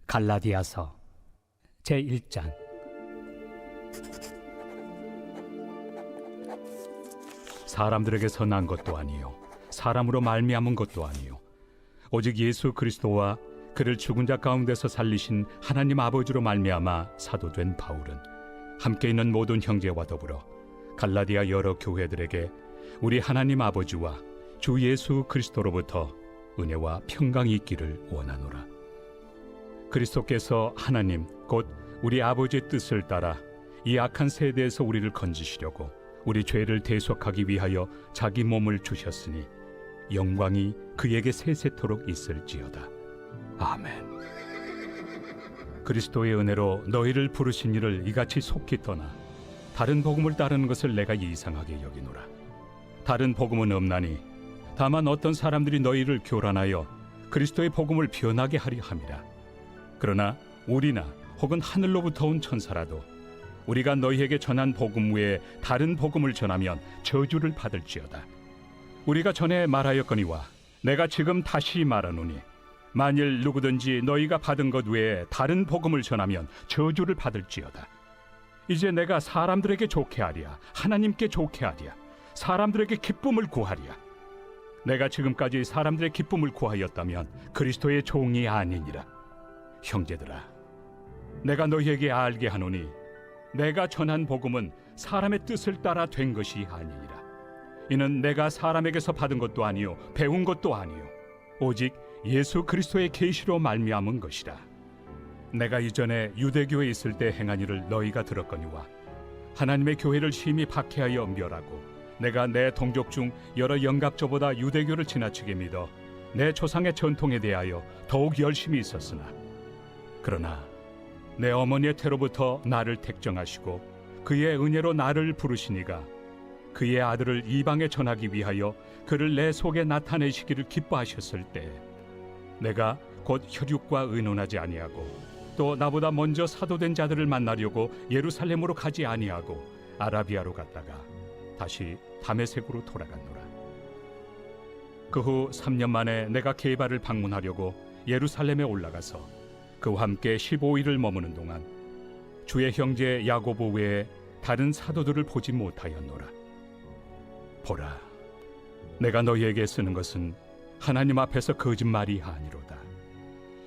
갈라디아서 제1장. 사람들에게서 난 것도 아니요 사람으로 말미암은 것도 아니요 오직 예수 그리스도와 그를 죽은 자 가운데서 살리신 하나님 아버지로 말미암아 사도된 바울은 함께 있는 모든 형제와 더불어 갈라디아 여러 교회들에게 우리 하나님 아버지와 주 예수 그리스도로부터 은혜와 평강이 있기를 원하노라. 그리스도께서 하나님 곧 우리 아버지의 뜻을 따라 이 악한 세대에서 우리를 건지시려고 우리 죄를 대속하기 위하여 자기 몸을 주셨으니 영광이 그에게 세세토록 있을지어다. 아멘. 그리스도의 은혜로 너희를 부르신 이를 이같이 속히 떠나 다른 복음을 따르는 것을 내가 이상하게 여기노라. 다른 복음은 없나니 다만 어떤 사람들이 너희를 교란하여 그리스도의 복음을 변하게 하려 함이라. 그러나 우리나 혹은 하늘로부터 온 천사라도 우리가 너희에게 전한 복음 외에 다른 복음을 전하면 저주를 받을지어다. 우리가 전에 말하였거니와 내가 지금 다시 말하노니 만일 누구든지 너희가 받은 것 외에 다른 복음을 전하면 저주를 받을지어다. 이제 내가 사람들에게 좋게 하랴 하나님께 좋게 하랴 사람들에게 기쁨을 구하랴. 내가 지금까지 사람들의 기쁨을 구하였다면 그리스도의 종이 아니니라. 형제들아, 내가 너희에게 알게 하노니 내가 전한 복음은 사람의 뜻을 따라 된 것이 아니니라. 이는 내가 사람에게서 받은 것도 아니요 배운 것도 아니요 오직 예수 그리스도의 계시로 말미암은 것이라. 내가 이전에 유대교에 있을 때 행한 일을 너희가 들었거니와 하나님의 교회를 심히 박해하여 멸하고 내가 내 동족 중 여러 영갑조보다 유대교를 지나치게 믿어 내 조상의 전통에 대하여 더욱 열심히 있었으나 그러나 내 어머니의 태로부터 나를 택정하시고 그의 은혜로 나를 부르시니가 그의 아들을 이방에 전하기 위하여 그를 내 속에 나타내시기를 기뻐하셨을 때 내가 곧 혈육과 의논하지 아니하고 또 나보다 먼저 사도된 자들을 만나려고 예루살렘으로 가지 아니하고 아라비아로 갔다가 다시 다메섹으로 돌아갔노라. 그 후 3년 만에 내가 게바를 방문하려고 예루살렘에 올라가서 그와 함께 15일을 머무는 동안 주의 형제 야고보 외에 다른 사도들을 보지 못하였노라. 보라, 내가 너희에게 쓰는 것은 하나님 앞에서 거짓말이 아니로다.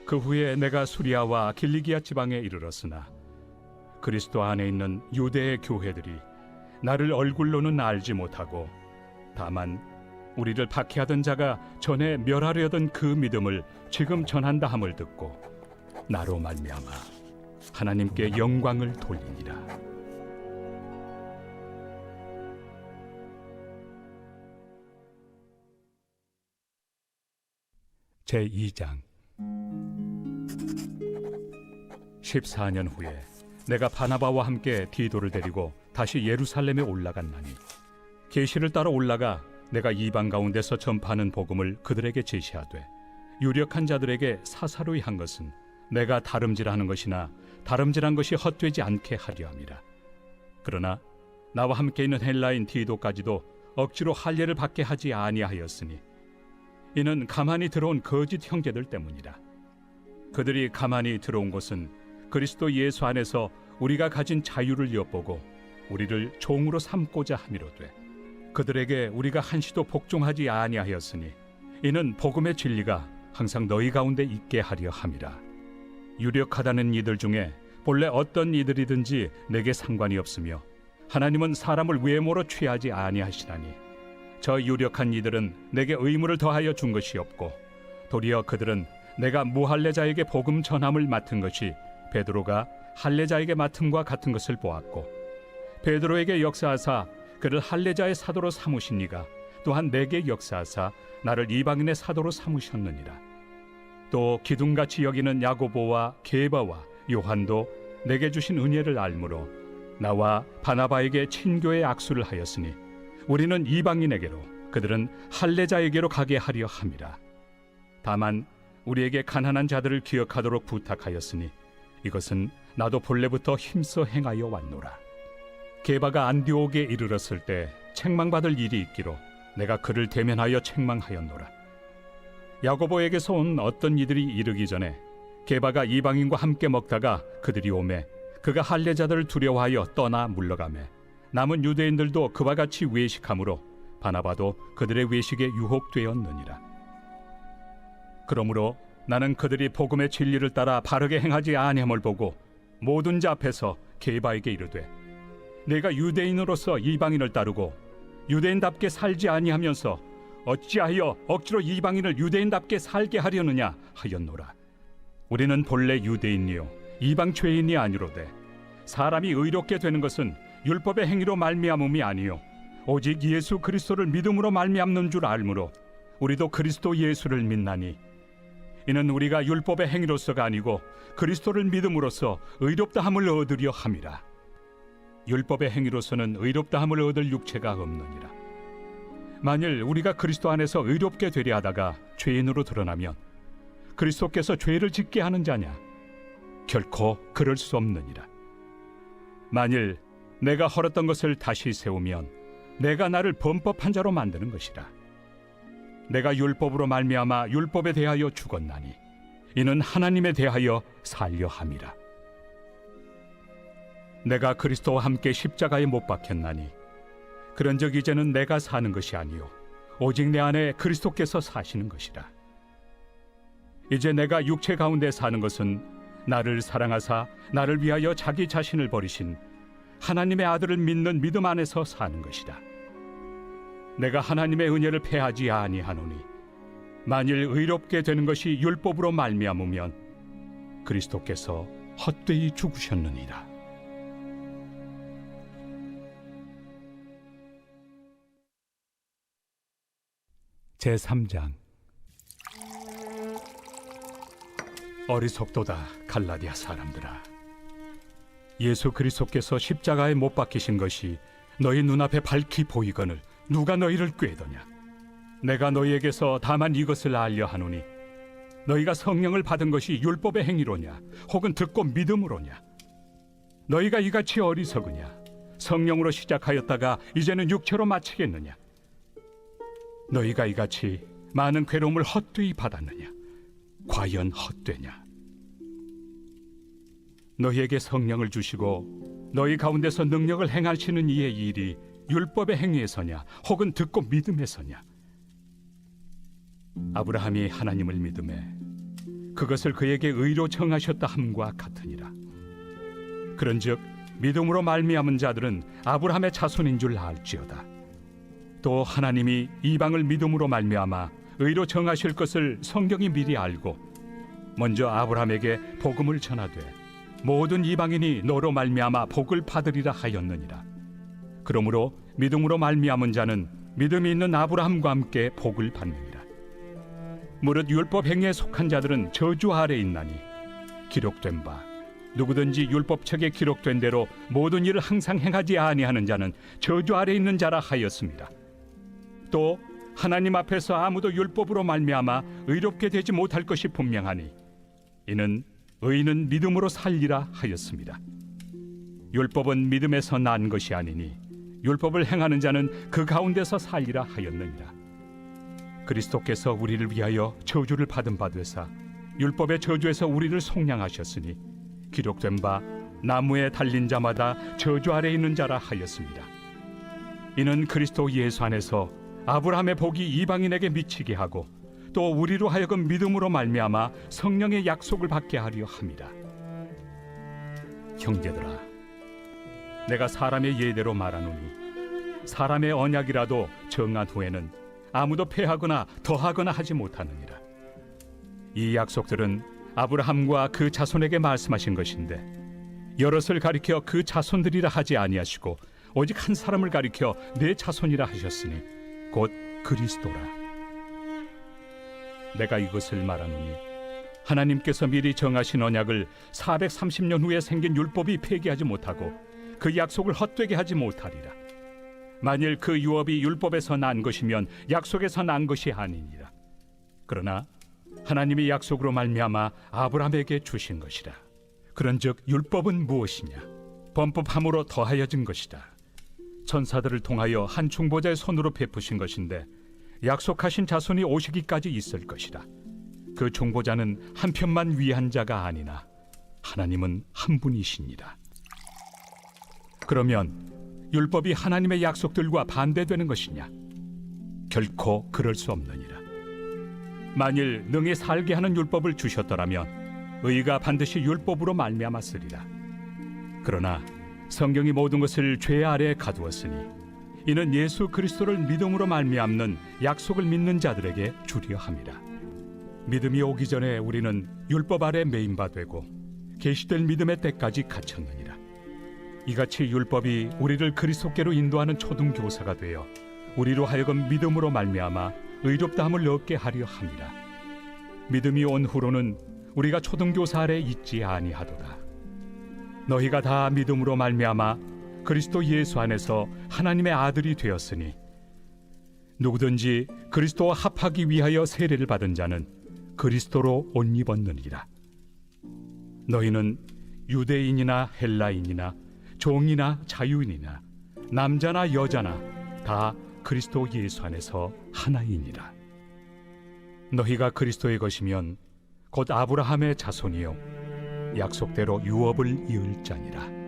그 후에 내가 수리아와 길리기아 지방에 이르렀으나 그리스도 안에 있는 유대의 교회들이 나를 얼굴로는 알지 못하고 다만 우리를 박해하던 자가 전에 멸하려던 그 믿음을 지금 전한다 함을 듣고 나로 말미암아 하나님께 영광을 돌리니라. 제2장. 14년 후에 내가 바나바와 함께 디도를 데리고 다시 예루살렘에 올라갔나니 계시를 따라 올라가 내가 이방 가운데서 전파하는 복음을 그들에게 제시하되 유력한 자들에게 사사로이 한 것은 내가 다름질하는 것이나 다름질한 것이 헛되지 않게 하려 함이라. 그러나 나와 함께 있는 헬라인 디도까지도 억지로 할례를 받게 하지 아니하였으니 이는 가만히 들어온 거짓 형제들 때문이라. 그들이 가만히 들어온 것은 그리스도 예수 안에서 우리가 가진 자유를 엿보고 우리를 종으로 삼고자 함이로되 그들에게 우리가 한시도 복종하지 아니하였으니 이는 복음의 진리가 항상 너희 가운데 있게 하려 함이라. 유력하다는 이들 중에 본래 어떤 이들이든지 내게 상관이 없으며 하나님은 사람을 외모로 취하지 아니하시나니 저 유력한 이들은 내게 의무를 더하여 준 것이 없고 도리어 그들은 내가 무할례자에게 복음 전함을 맡은 것이 베드로가 할례자에게 맡음과 같은 것을 보았고 베드로에게 역사하사 그를 할례자의 사도로 삼으신 이가 또한 내게 역사하사 나를 이방인의 사도로 삼으셨느니라. 또 기둥같이 여기는 야고보와 게바와 요한도 내게 주신 은혜를 알므로 나와 바나바에게 친교의 악수를 하였으니 우리는 이방인에게로 그들은 할례자에게로 가게 하려 함이라. 다만 우리에게 가난한 자들을 기억하도록 부탁하였으니 이것은 나도 본래부터 힘써 행하여 왔노라. 게바가 안디옥에 이르렀을 때 책망받을 일이 있기로 내가 그를 대면하여 책망하였노라. 야고보에게서 온 어떤 이들이 이르기 전에 게바가 이방인과 함께 먹다가 그들이 오매 그가 할례자들을 두려워하여 떠나 물러가매 남은 유대인들도 그와 같이 외식하므로 바나바도 그들의 외식에 유혹되었느니라. 그러므로 나는 그들이 복음의 진리를 따라 바르게 행하지 아니함을 보고 모든 자 앞에서 게바에게 이르되 내가 유대인으로서 이방인을 따르고 유대인답게 살지 아니하면서 어찌하여 억지로 이방인을 유대인답게 살게 하려느냐 하였노라. 우리는 본래 유대인이요 이방 죄인이 아니로되 사람이 의롭게 되는 것은 율법의 행위로 말미암음이 아니요 오직 예수 그리스도를 믿음으로 말미암는 줄 알므로 우리도 그리스도 예수를 믿나니 이는 우리가 율법의 행위로서가 아니고 그리스도를 믿음으로써 의롭다함을 얻으려 함이라. 율법의 행위로서는 의롭다함을 얻을 육체가 없느니라. 만일 우리가 그리스도 안에서 의롭게 되려 하다가 죄인으로 드러나면 그리스도께서 죄를 짓게 하는 자냐? 결코 그럴 수 없느니라. 만일 내가 헐었던 것을 다시 세우면 내가 나를 범법한 자로 만드는 것이라. 내가 율법으로 말미암아 율법에 대하여 죽었나니 이는 하나님에 대하여 살려 함이라. 내가 그리스도와 함께 십자가에 못 박혔나니 그런즉 이제는 내가 사는 것이 아니요 오직 내 안에 그리스도께서 사시는 것이라. 이제 내가 육체 가운데 사는 것은 나를 사랑하사 나를 위하여 자기 자신을 버리신 하나님의 아들을 믿는 믿음 안에서 사는 것이다. 내가 하나님의 은혜를 패하지 아니하노니 만일 의롭게 되는 것이 율법으로 말미암으면 그리스도께서 헛되이 죽으셨느니라. 제3장. 어리석도다 갈라디아 사람들아, 예수 그리스도께서 십자가에 못 박히신 것이 너희 눈앞에 밝히 보이거늘 누가 너희를 꾀더냐? 내가 너희에게서 다만 이것을 알려 하노니 너희가 성령을 받은 것이 율법의 행위로냐 혹은 듣고 믿음으로냐? 너희가 이같이 어리석으냐? 성령으로 시작하였다가 이제는 육체로 마치겠느냐? 너희가 이같이 많은 괴로움을 헛되이 받았느냐? 과연 헛되냐? 너희에게 성령을 주시고 너희 가운데서 능력을 행하시는 이의 일이 율법의 행위에서냐 혹은 듣고 믿음에서냐? 아브라함이 하나님을 믿음에 그것을 그에게 의로 정하셨다 함과 같으니라. 그런즉 믿음으로 말미암은 자들은 아브라함의 자손인 줄 알지어다. 또 하나님이 이방을 믿음으로 말미암아 의로 정하실 것을 성경이 미리 알고 먼저 아브라함에게 복음을 전하되 모든 이방인이 너로 말미암아 복을 받으리라 하였느니라. 그러므로 믿음으로 말미암은 자는 믿음이 있는 아브라함과 함께 복을 받느니라. 무릇 율법 행위에 속한 자들은 저주 아래 있나니 기록된 바 누구든지 율법책에 기록된 대로 모든 일을 항상 행하지 아니하는 자는 저주 아래 있는 자라 하였습니다. 또 하나님 앞에서 아무도 율법으로 말미암아 의롭게 되지 못할 것이 분명하니 이는 의인은 믿음으로 살리라 하였습니다. 율법은 믿음에서 난 것이 아니니 율법을 행하는 자는 그 가운데서 살리라 하였느니라. 그리스도께서 우리를 위하여 저주를 받은 바 되사 율법의 저주에서 우리를 속량하셨으니 기록된 바 나무에 달린 자마다 저주 아래 있는 자라 하였습니다. 이는 그리스도 예수 안에서 아브라함의 복이 이방인에게 미치게 하고 또 우리로 하여금 믿음으로 말미암아 성령의 약속을 받게 하려 함이라. 형제들아, 내가 사람의 예대로 말하노니 사람의 언약이라도 정한 후에는 아무도 폐하거나 더하거나 하지 못하느니라. 이 약속들은 아브라함과 그 자손에게 말씀하신 것인데 여럿을 가리켜 그 자손들이라 하지 아니하시고 오직 한 사람을 가리켜 내 자손이라 하셨으니 곧 그리스도라. 내가 이것을 말하노니 하나님께서 미리 정하신 언약을 430년 후에 생긴 율법이 폐기하지 못하고 그 약속을 헛되게 하지 못하리라. 만일 그 유업이 율법에서 난 것이면 약속에서 난 것이 아니니라. 그러나 하나님이 약속으로 말미암아 아브라함에게 주신 것이라. 그런즉 율법은 무엇이냐? 범법함으로 더하여진 것이다. 천사들을 통하여 한 중보자의 손으로 베푸신 것인데 약속하신 자손이 오시기까지 있을 것이라. 그 중보자는 한 편만 위한 자가 아니나 하나님은 한 분이시니라. 그러면 율법이 하나님의 약속들과 반대되는 것이냐? 결코 그럴 수 없느니라. 만일 능히 살게 하는 율법을 주셨더라면 의가 반드시 율법으로 말미암았으리라. 그러나 성경이 모든 것을 죄 아래에 가두었으니 이는 예수 그리스도를 믿음으로 말미암는 약속을 믿는 자들에게 주려 함이라. 믿음이 오기 전에 우리는 율법 아래 매인 바 되고 계시될 믿음의 때까지 갇혔느니라. 이같이 율법이 우리를 그리스도께로 인도하는 초등교사가 되어 우리로 하여금 믿음으로 말미암아 의롭다함을 얻게 하려 함이라. 믿음이 온 후로는 우리가 초등교사 아래 있지 아니하도다. 너희가 다 믿음으로 말미암아 그리스도 예수 안에서 하나님의 아들이 되었으니 누구든지 그리스도와 합하기 위하여 세례를 받은 자는 그리스도로 옷 입었느니라. 너희는 유대인이나 헬라인이나 종이나 자유인이나 남자나 여자나 다 그리스도 예수 안에서 하나이니라. 너희가 그리스도의 것이면 곧 아브라함의 자손이요 약속대로 유업을 이을 자니라.